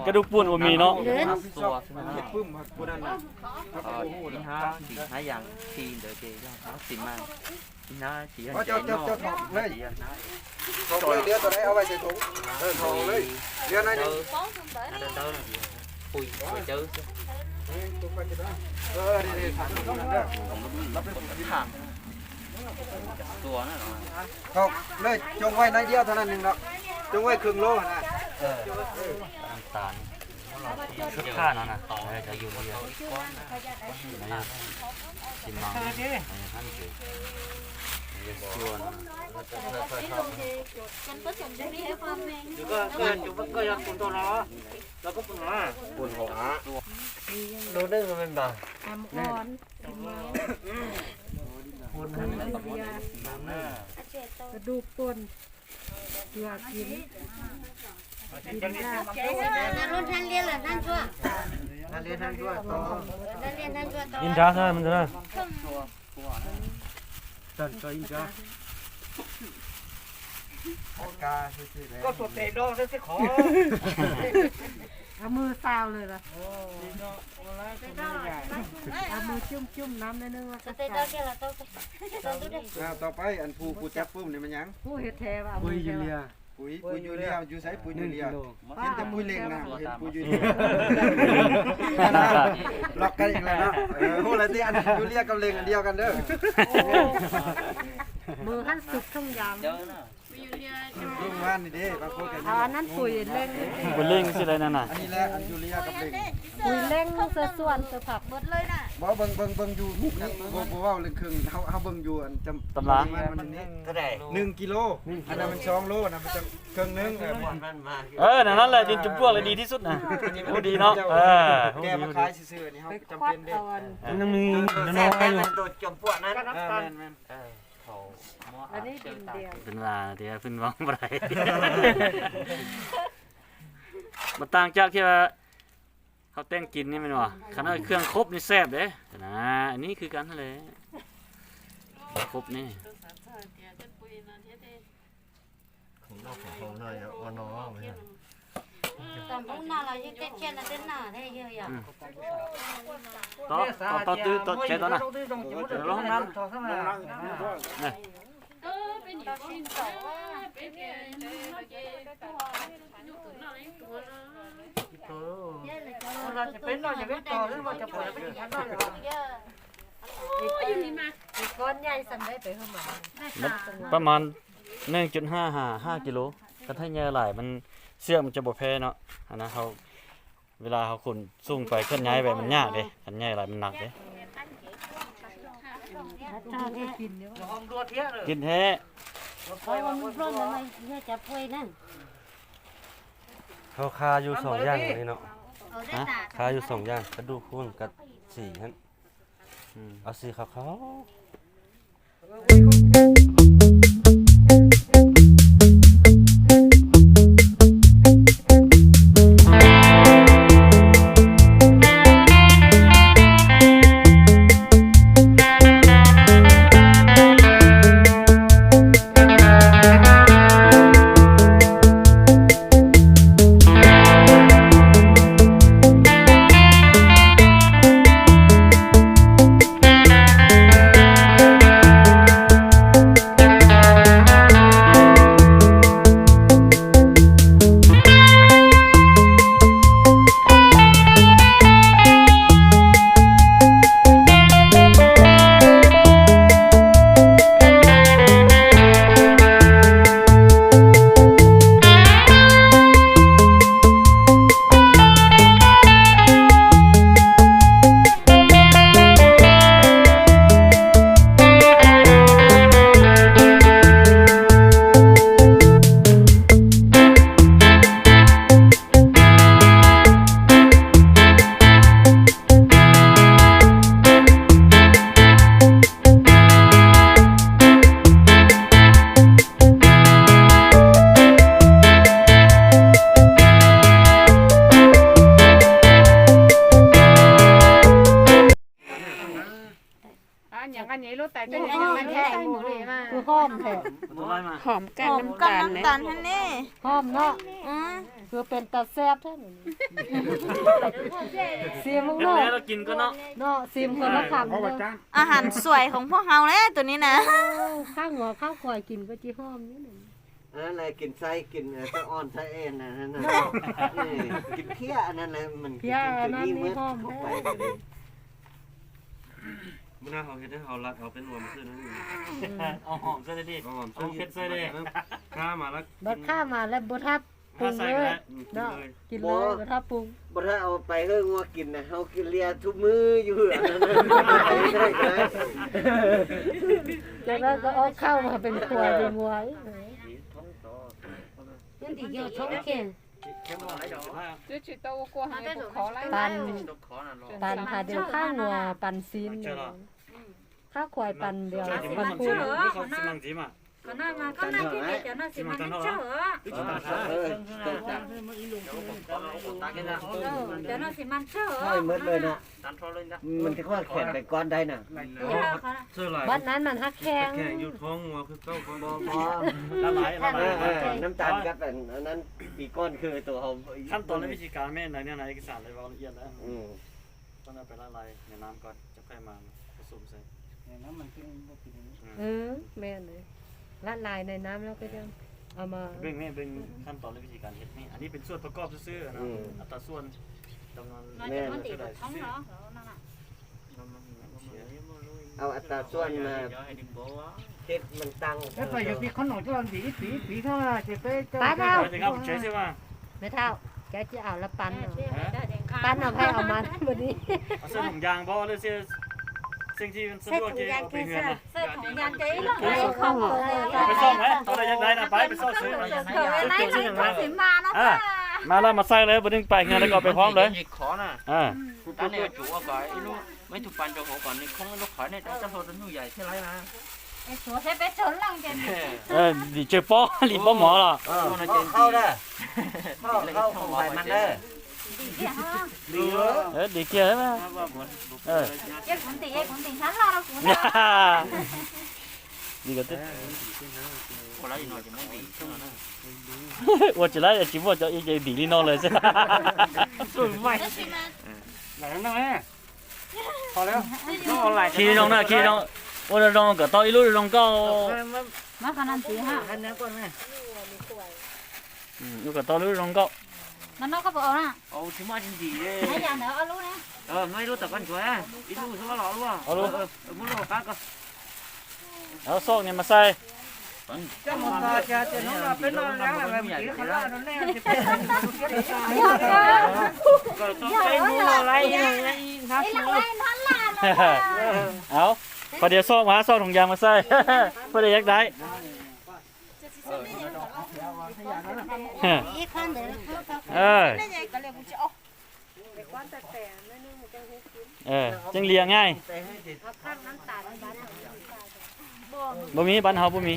กระดูกปูนบ่มีเนาะ ตัวใช่ไหม ปึ้มครับผู้นั้นนะ ที่ห้าอย่างที่เดี๋ยวเจ๊ย่างสิมาที่ห้าสี่ เจ้าถอดเลยถอดเลยเดี๋ยวตัวไหนเอาไว้ใส่ถุงถอดเลยเดี๋ยวนั่นนี่ ปุยเจอ นี่ถอดตรงนั้นเด้อ รับเป็นทางตัวนั่นเหรอ ถอดเลยจงไว้ในเดียวเท่านั้นหนึ่งเนาะจงไว้ครึ่งโลนะ น้ำตาลชุดข้าเนาะนะจะอยู่เดียวสิมังท่านคือส่วน ก็อยากคุณตัวเนาะแล้วก็ปุ่นมาปุ่นหัวโดนได้ก็เป็นบ่า อ่อน ปุ่น กระดูกป่นเกลือกินกินได้ นั่นรุ่นท่านเรียนเหรอท่านชั่ว นั่นเรียนนั่นด้วยต่อ ท่านเรียนท่านชั่วต่อ อินทราใช่มันจะ จันก็อีกจ้ะกาซื่อๆเลย ก็ตัวเตะดองได้สิขอ เอามือซาวเลยล่ะเอามือจุ่มน้ำนิดนึงว่า สเตย์เรียนเหรอต้อง ต่อไปอันผู้จับปุ้มนี่มันยัง ผู้เฮ็ดแท้ว่า ปุ๋ยยูเรียอยู่ใส่ปุ๋ยยูเรียเห็นแต่ปุ๋ยเล็งนะเห็นปุ๋ยยูเรียล็อกกันอีกแล้วเนาะโหอะไรที่อันยูเรียกับเล็งอันเดียวกันเด้อ มือขั้นสุดทุ่งยาม เจอนะ ลุงว่านนี่เด้บางคนกัน อันนั้นปุ๋ยเล่ง บ่เล่งสิได้นั่นน่ะ อันนี้แหละอันยูเรียกับเล็ง ปุ๋ยเล่งเสือส่วนเสือผัก หมดเลยน่ะ บ่เบิ่งอยู่นี่บ่เว้าเรื่องครึ่งเฮาเบิ่งอยู่อันจำ ตำรา มันนี่ ก็ได้ 1กิโลอันนั้นมัน2โลนะมันจะครึ่งนึง นั่นแหละดินจุ่มพวกเลยดีที่สุดนะโอ้ดีเนาะแกมาขายซื่อๆนี่เฮา ไป จำ ควั เป็ ด นเด้ เอาอัน ยังมีน้อยอยู่ ตัวจมพวกนั้น แม่น เขา อันนี้ดินเดียว เป็นว่าเดี๋ยวขึ้นวางบ่ได้บ่ต่างจากที่ว่าเขาแต่งกินนี่แม่นว่าคันเอาเครื่องครบนี่แซ่บเด้นะอันนี้คือกันนั่นแหละครบนี่ ของนอกของในอ่ะน้องเห็น ตอนพวกน่าเราจะเช่นนั้นเป็นหน้าได้เยอะอย่าง ต่อตื้อต่อใช้ต่อนะลองน้ำ ต่อข้างหน้า นี่ เราจะเป็นต่อหรือว่าจะปล่อยไปอย่างนั้นเลย อีกก้อนใหญ่สั่นได้ไปเท่าไหร่ ประมาณ 1.5 กิโลกระทั่งใหญ่หลายมันเสื้อมันจะบ่แพ้เนาะอันนั้นเขาเวลาเขาขนสูงไปเคลื่อนย้ายไปมันยากเด้คันใหญ่หลายมันหนักเด้ ถ้าได้กินเดี๋ยว ห้องรัวเทียเลย กินแท้ เพราะมันร้อนทำไมเนี่ยจะป่วยนั่น เขาคาอยู่2อย่างนี่เนาะ เอาได้ตา คาอยู่2อย่างกระดูกคุ้นกับสีหั่นเอาสีขาวอย่างอันนี้รู้แต่จะยังมันแท้คือหอมแท้ บ่ไว้มา หอมกันน้ำตาล น้ำตาลท่านนี่ หอมเนาะ อืม คื คือเป็นตาแซ่บแท้นี่ซิมมึง เดี๋ยว เนาะ เรากินก็เนาะ เนาะซิมคนละคำ เพราะว่า เนาะ จ้าง อาหารสวยของพวกเฮาแหละตัวนี้นะ ข้าวหัวข้าวควายกินก็จีหอมนี่นึง อันนั้นอะไรกินไส้กินไส้อ่อนไส้เอ็นอันนั้นน่ะกินเพี้ยอันนั้นเลยมัน เพี้ยอันนั้นนี่หอม เข้า แท้ ไปเลย มื้อหน้าเขาเฮ็ดให้เขารัดเอาเป็นรวมซื่อนั่นนี่ เอาหอมใส่ดิ เอาหอม เอาเผ็ดใส่ดิ ข้ามาแล้ว บัดข้ามาแล้วบ่ทับปรุงเลยเนาะกินเลยบ่ทับปรุง บ่ถ้าเอาไปเฮ้ยงัวกินนะเฮากินเลียทุกมื้ออยู่อันนั้นได้ได้ จากนั้นก็เอาข้าวมาเป็นควายเป็นงัวนั่นที่เกี่ยวชงเข่งปันปันพาเดียวข้าวงัวปันซีนข้าวควายปันเดียวปันคูน นี่เขาสิมังจีมา ก็น่ามาก็น่าที่จะน่าสิมันเจ้าเหรอ จะน่าสิมันเจ้าเหรอ ค่อยหมดเลยนะมันจะค่อยแข็งไปก้อนได้น่ะ เสื้อลาย บัดนั้นมันฮักแข้ง แข่งอยู่ท้องงัวคือเก้าบ่ พอ ละลายละลาย น้ำตาลกับอันนั้นปีก้อนคือตัวเฮา ขั้นตอนและวิธีการแม่นในเอกสารเลยละเอียดแล้ว ต้องเอาไปละลายในน้ำก่อนจะค่อยมาผสมใส่ น้ำมันขึ้นบ่กิน แม่นเลยละลายในน้ำแล้วก็จะเอามา เบิ่งขั้นตอนและวิธีการเฮ็ดนี่อันนี้เป็นส่วนประกอบซื่อๆนะอัตราส่วนจำนวน เราจะมันติดท้องเนาะนั่นน่ะ เอาอัตราส่วนมาเฮ็ดมันตั้ง แล้วไปอย่างที่ขนมตัวปีเท่าจะไป ป้าเท่า เดี๋ยวครับผมเชื่อใช่ว่า ไม่เท่าแกจะเอาละปันเอา ปั้ ปั้นเอาให้เอามาวันนี้ เอาเสื้อถุงยางบ่หรือเสื้อสิ่งที่มันสะดวกที่เอาไปเฮือนนะ เสื้อของยานใจหรอของ ไปซ่อมไหมตอนใดยังไงนะไปซ่อมซื้อมา เผื่อไว้ไหนไหนสิมาเนาะ มาแล้วมาใส่เลยบ่ดึงไปเฮือนแล้วก็ไปพร้อมเลย ขอน่ะ ตอนนี้chủ gọi lúc mấy chục bàn cho họ còn không lúc khỏi này trong hồ nó như vậy thế lấy mà ไอ้สัวเทปชนลังเจน ดิเจอป้อลิป้อหมอล่ะ เข้าได้เข้าของไปมันเด้อดีเด้อ ดีเกียร์ใช่ไหม เอ็กคนตีฉันรอเราคุณ ดีก็ตึ๊ด cô lấy gì nói thì mấy vị chứ mà ว่าจะไล่จิ๋วจะอีกดีลีนอเลยใช่ไหม ไหนนั่งแม่พอแล้วต้องเอาไหล ขี่น้องนะขี่น้องว่าเราลองก็ต่ออีลูกลองก็ มาขนาดตีฮะ อันนี้ก่อนแม่ ลูกก็ต่อลูกลองก็ นั่นน้องก็บอกนะ ồ thì mà chuyện gì ไอ้ đấy ยานเดี๋ยวเอาลูกนะ mấy lúc tập ăn chuối ít lúc sao lọ luôn muốn lọ cá cơ เอาซอกเนี่ยมาใส่ จะหมดตาจะน้องเป็นนอนแล้วแบบนี้เขาล่าแน่จะเป็น rồi xong cái mua lọ lấy nó ไอ้หลังไล่ท่านลาน เอาพอเดี๋ยวซอกมาซอกถุงยางมาใส่พอเดี๋ยวยักได้ อีกครั้งเดี๋ยว จังเลียง่ายบ่มีบ้านเฮาบ่มี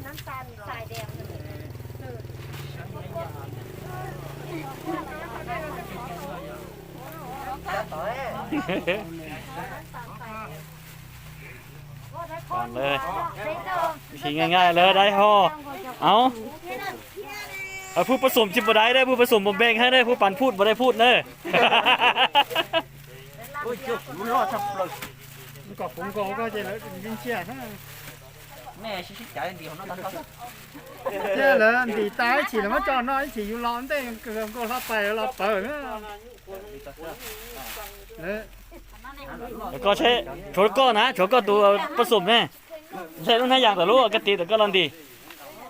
น้ำตาลสายแดง ก่อนเลยวิธีง่ายๆเลยได้ห่อเอาผู้ผสมจิบบ่ได้ได้ผู้ผสมบ่แบ่งให้ได้ผู้ปั่นพูดบ่ได้พูดเด้อ ôi chưa muốn lo sập rồi ก็ผมก็จะเลยยิ่งเชี่ย mẹ xí chạy đi nó tao เชี่ยเลยดีตายฉีแล้วมาจอดน้อยฉีอยู่ร้อนเต้เกินก็รับไปเราเปิดเนี่ย แล้วก็ใช้โฉดก้อนะโฉดก้อตัวผสมแน่ใช่ต้องให้อย่างแต่รู้กะติแต่ก็ลันดี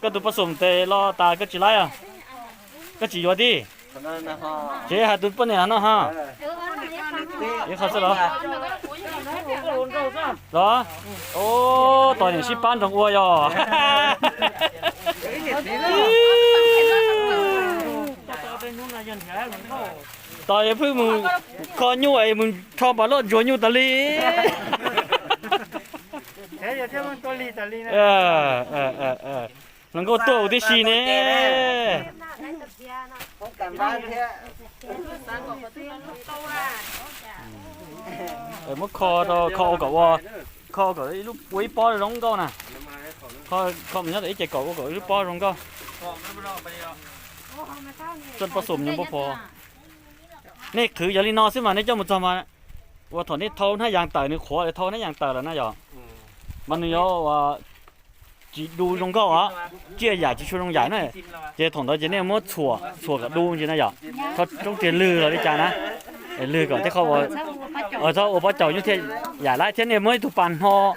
ก็ตัวผสมแต่รอตาก็จิไล่อ่ะก็จิอยู่ดีเจ๊หาตุนปะเนี่ยนะฮะนี่เขาซะเหรอเหรอโอ้ตอนนี้ชิปั้นของอัวยอตอนนี้เพิ่งมึงคอยุ่ยมึงชอบมารถโยนยุ่ตะลี เฮ้ยเจ้ามันตัวลีตะลีนะ มันก็ตัวที่ชีเนี่ย กันบ้านเท่ mất kho to kho cậu kho cậu lúc quý bó rong câu nè kho không nhớ để chạy cậu của cậu lúc bó rong câu จนผสมยังบ่พอนี่คือยาลินอซึ่งมาในเจ้ามุจามาว่าถอนนี่เท่าหน้ายางเต่านี่ขอเลยเท่าหน้ายางเต่าแล้วนะหยอมันนี่ว่าchỉ đu trong câu á chia giải chỉ cho trong giải này chỉ thằng đó chỉ nên mất chùa cả đu như này vậyเขาtrong tiền lư rồi đi cha na lưก่อนที่เขาบอกเขาเอาไปเจาะอยู่ที่giải lại thế này mới tụ bàn ho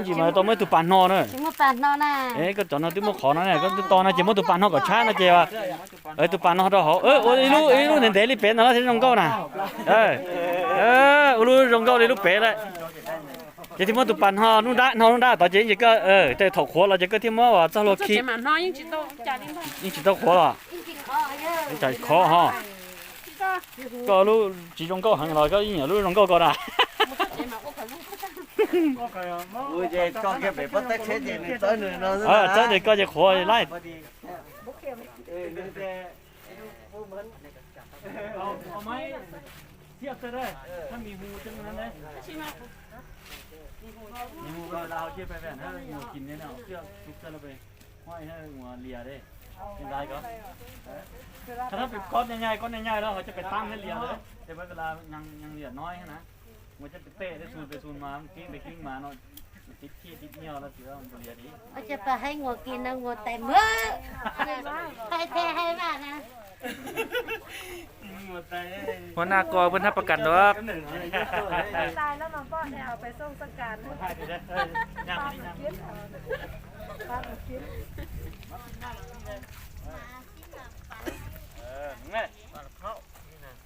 chỉ mà tôi mới tụ bàn ho nữa chúng ta nó nè ấy cái chỗ nó tôi mới khó nó này cái to nó chỉ mới tụ bàn ho có chá nó chỉ à tụ bàn ho đó họ ôi lu nên để đi bể nó thế trong câu nè lu trong câu đi lu bể đấy chỉ thì mới tụ bàn ho nó đã tao chỉ có để thầu khóa là chỉ có thêm mới cho lo khí nhưng chỉ tao khóa là chạy khó ha có lu chỉ trong câu hàng rồi có gì nhỉ lu trong câu có nè ui vậy con cái bị bắt tết chết gì tới nữa nó tới thì có gì khó thì lại máy tiếp tới đâyถ้ามีหูจังนั้นเลยมีหูก็ดาวเจี๊ยบไปแบบนั้นหูกินเนี่ยเนาะเชือกทุกเชือกเราไปห้อยให้หัวเลียได้ยังได้ก็ถ้าเป็นก้อนใหญ่ๆก้อนใหญ่ๆแล้วเขาจะไปตั้งให้เลียเลยแต่เวลายังเลียน้อยนะมันจะไปเตะได้ซูนไปซูนมากิ้งไปกิ้งมาเนาะติดขี้ติดเงี้ยวแล้วเสือมันเลียดี เขาจะไปให้งัวกินนะงัวแต่เมื่อให้แท้ให้บ้านนะ หัวหน้ากอเพิ่นรับประกันดอก ตายแล้วมันก็เอาไปส่งสกัด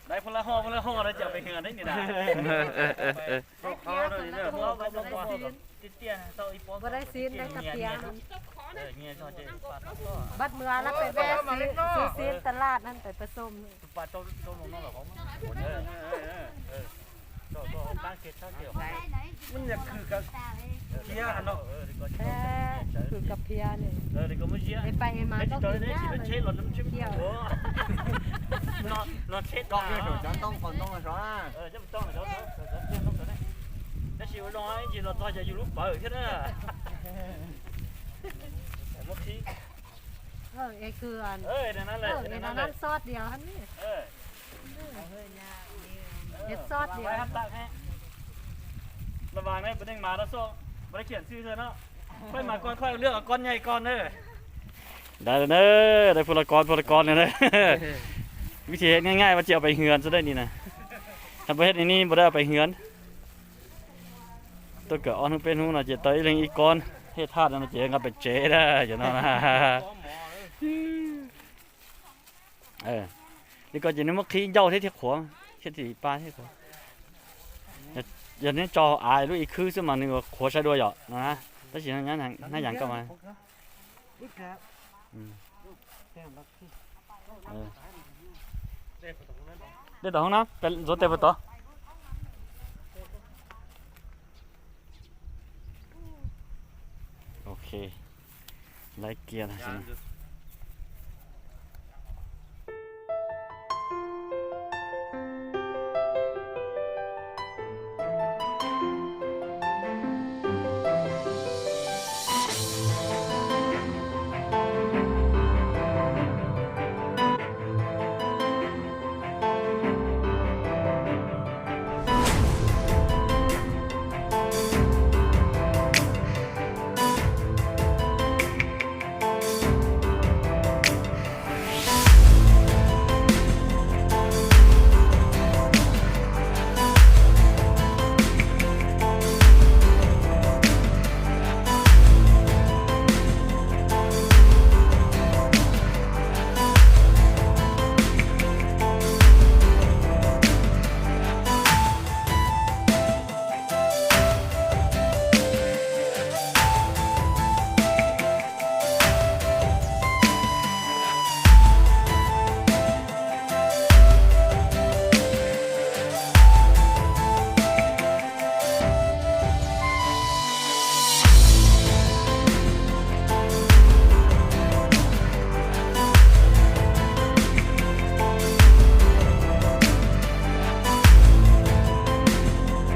ได้พละห่อแล้วจะไปเหือได้นี่นะเขาเลยเนี่ยเขาเตี้ยๆเศร้าอีปอ บ่ได้ซีนได้กับเพียง เงี้ยชอบเจ๊ บัดเมื่อแล้วไปแวะซื้อซีนตลาดนั่นไปผสม ปลาโตลงน้องหรอเขาโตตั้งเกตเท่าเดียว มันอยากคือกับเที่ยเนาะ แท้คือกับเพียนี่ เด็กก็ไม่เชี่ย ไปมาก็ ตอน กิน นี้ ยา ชีวิตเช็ดรถน้ำจิ้มนอนเช็ด con cái chỗต้องcònต้องlà xóa จะต้องเดี๋ยวจะชิวน้อยจีเราต่อจะอยู่รูปเปิดแค่นั้นเมื่อกี้ ไอ้คืออัน นั่นเลย ไอ้นั้นซอสเดียวนี่เฮ็ดซอสเดียว ตักให้ระวังได้เป็นเด้งมาแล้วโซ่ไม่ได้เขียนชื่อเธอเนาะค่อยมาค่อยเลือกก้อนใหญ่ก้อนเด้อได้เด้อได้พลกรเนี่ยเด้อวิธีง่ายๆว่าจะเอาไปเฮือนจะได้นี่นะถ้าประเทศนี้บ่ได้เอาไปเฮือนตัวเกิดอ้อนเป็นหูน่ะจะต่อยเรื่องอีกก้อนเฮ็ดธาตุน่ะเจ๊ก็ไปเจ๊ได้อยู่เนาะนี่ก็จะนึกว่าขี้เหย้าเที่ขวงเที่ปลาที่ขวงอย่างนี้จออายรู้อีกคือซึ่งมันนึกว่าขวใช้ด้วยเหรอนะแต่สิ่งนั้นน่าอย่างก็มาได้ต่อห้องน้ำเป็นรถเตะต่อโอเคไล่เกียร์นะสิ